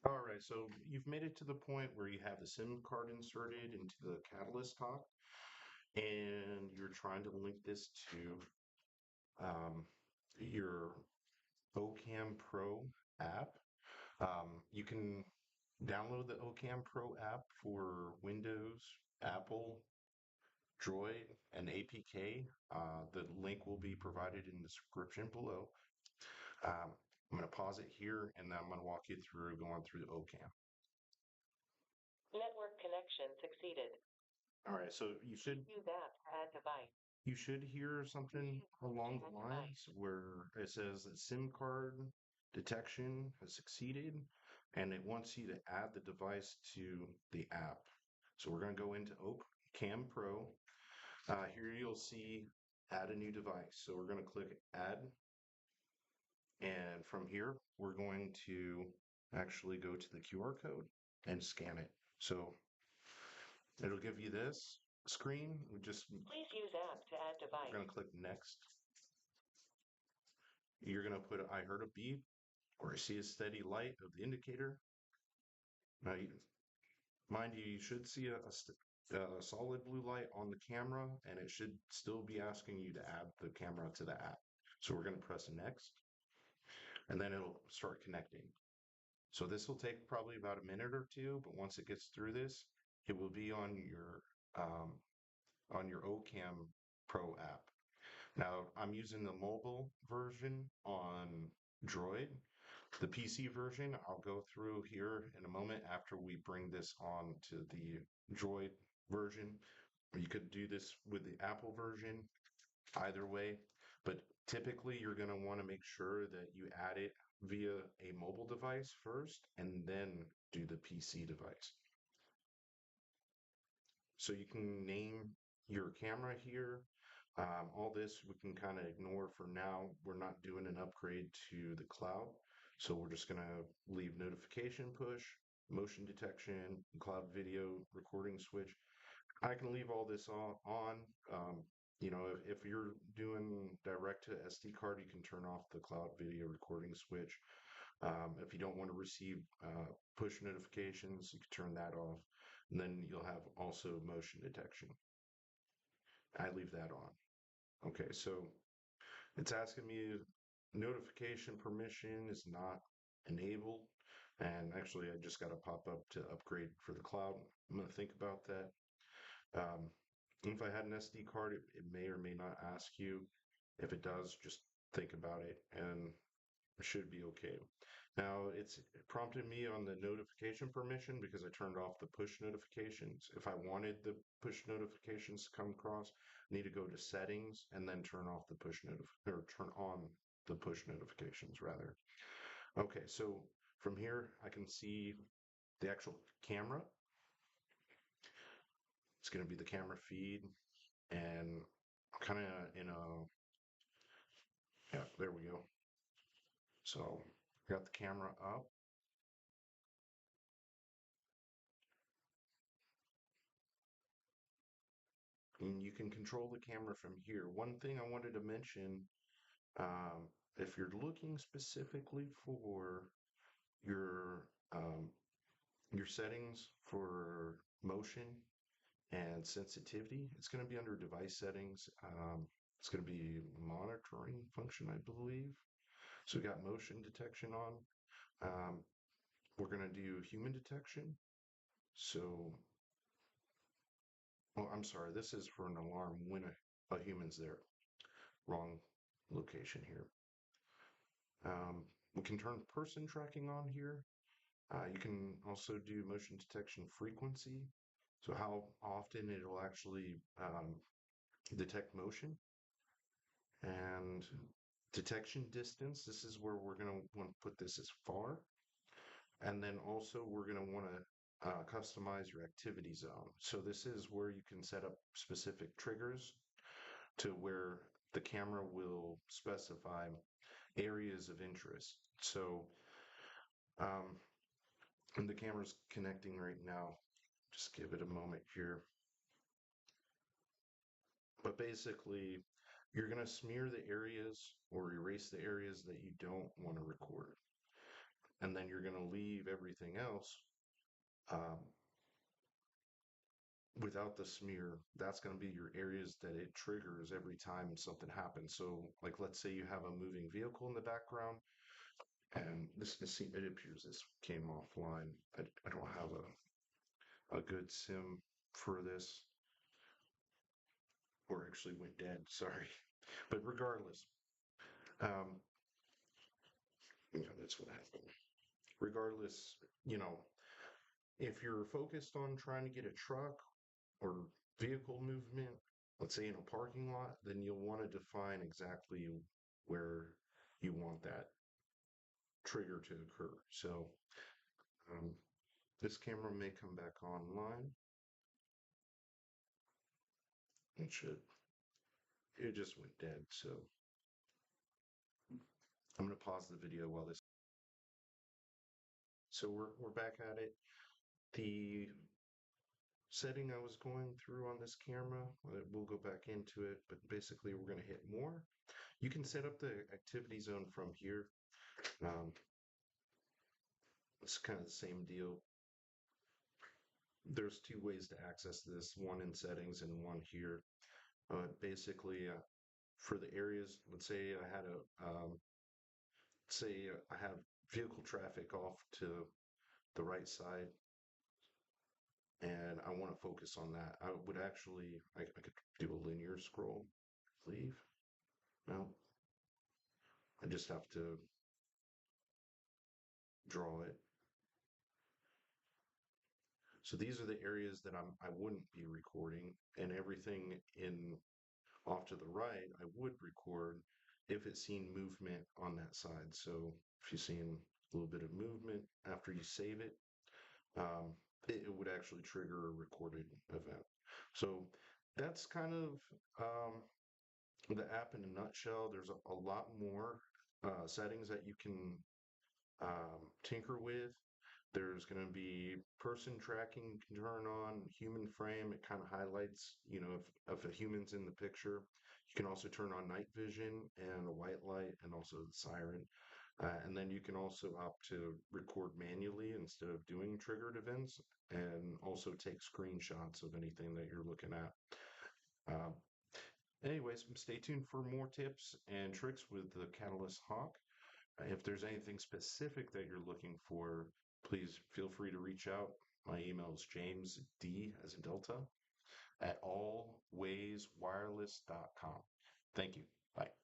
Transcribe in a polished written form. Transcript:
All right, so you've made it to the point where you have the SIM card inserted into the Katalyst Hawk, and you're trying to link this to your o-kam.pro app. You can download the o-kam.pro app for Windows, Apple, Droid, and APK. The link will be provided in the description below. Um, I'm going to pause it here, and then I'm going to walk you through going through the o-kam. Network connection succeeded. All right, so Use app to add device. you should hear something along the lines where it says that SIM card detection has succeeded, and it wants you to add the device to the app. So we're going to go into o-kam Pro. Here you'll see add a new device. So we're going to click add, and from here we're going to actually go to the QR code and scan it. So it'll give you this screen. Please use app to add We're device. going to click next. You're going to put I heard a beep or I see a steady light of the indicator. Now, mind you, you should see a solid blue light on the camera, and it should still be asking you to add the camera to the app. So we're going to press next, and then it'll start connecting. So this will take probably about a minute or two, but once it gets through this, it will be on your o-kam Pro app. Now, I'm using the mobile version on Droid. The PC version, I'll go through here in a moment after we bring this on to the Droid version. You could do this with the Apple version, either way, but typically you're going to want to make sure that you add it via a mobile device first and then do the PC device. So you can name your camera here. All this we can kind of ignore for now. We're not doing an upgrade to the cloud. So we're just going to leave notification push, motion detection, cloud video recording switch. I can leave all this on. If you're doing direct to SD card, you can turn off the cloud video recording switch. If you don't want to receive push notifications, you can turn that off. And then you'll have also motion detection. I leave that on. Okay, so it's asking me notification permission is not enabled. And actually, I just got a pop up to upgrade for the cloud. I'm going to think about that. If I had an SD card, it may or may not ask you. If it does, just think about it and it should be okay. Now, it's prompted me on the notification permission because I turned off the push notifications. If I wanted the push notifications to come across, I need to go to settings and then turn off the or turn on the push notifications rather. Okay, so from here I can see the actual camera. It's going to be the camera feed and kind of in a, yeah, there we go. So got the camera up. And you can control the camera from here. One thing I wanted to mention, um, if you're looking specifically for your um, your settings for motion and sensitivity, it's going to be under device settings. It's going to be monitoring function, I believe. So we got motion detection on. Um, we're going to do human detection. So, well, I'm sorry, this is for an alarm when a human's there. Wrong location here. We can turn person tracking on here. You can also do motion detection frequency. So how often it'll actually detect motion and detection distance. This is where we're going to want to put this as far. And then also we're going to want to customize your activity zone. So this is where you can set up specific triggers to where the camera will specify areas of interest. So um, and the camera's connecting right now. Just give it a moment here. But basically, you're going to smear the areas or erase the areas that you don't want to record. And then you're going to leave everything everything else, um, without the smear, that's going to be your areas that it triggers every time something happens. So, like, let's say you have a moving vehicle in the background, and it appears this came offline. I don't have a good sim for this, or actually went dead. Sorry, but regardless, um, that's what happened. Regardless, you know, if you're focused on trying to get a truck or vehicle movement, let's say in a parking lot, then you'll want to define exactly where you want that trigger to occur. So um, this camera may come back online. It should. It just went dead. So I'm going to pause the video while this. So we're back at it. The setting I was going through on this camera, we'll go back into it, but basically we're going to hit more. You can set up the activity zone from here. Um, it's kind of the same deal. There's two ways to access this, one in settings and one here. Basically, for the areas, let's say I had say I have vehicle traffic off to the right side, and I want to focus on that. I would actually, I could do a linear scroll, leave. No, I just have to draw it. So these are the areas that I wouldn't be recording, and everything in off to the right, I would record if it's seen movement on that side. So if you've seen a little bit of movement after you save it, it would actually trigger a recorded event. So that's kind of the app in a nutshell. There's a lot more settings that you can tinker with. There's going to be person tracking you can turn on, human frame. It kind of highlights, you know, if a human's in the picture. You can also turn on night vision and a white light and also the siren. And then you can also opt to record manually instead of doing triggered events and also take screenshots of anything that you're looking at. Uh, Anyways, stay tuned for more tips and tricks with the Katalyst Hawk. If there's anything specific that you're looking for, please feel free to reach out. My email is jamesd as in Delta at allwayswireless.com. Thank you. Bye.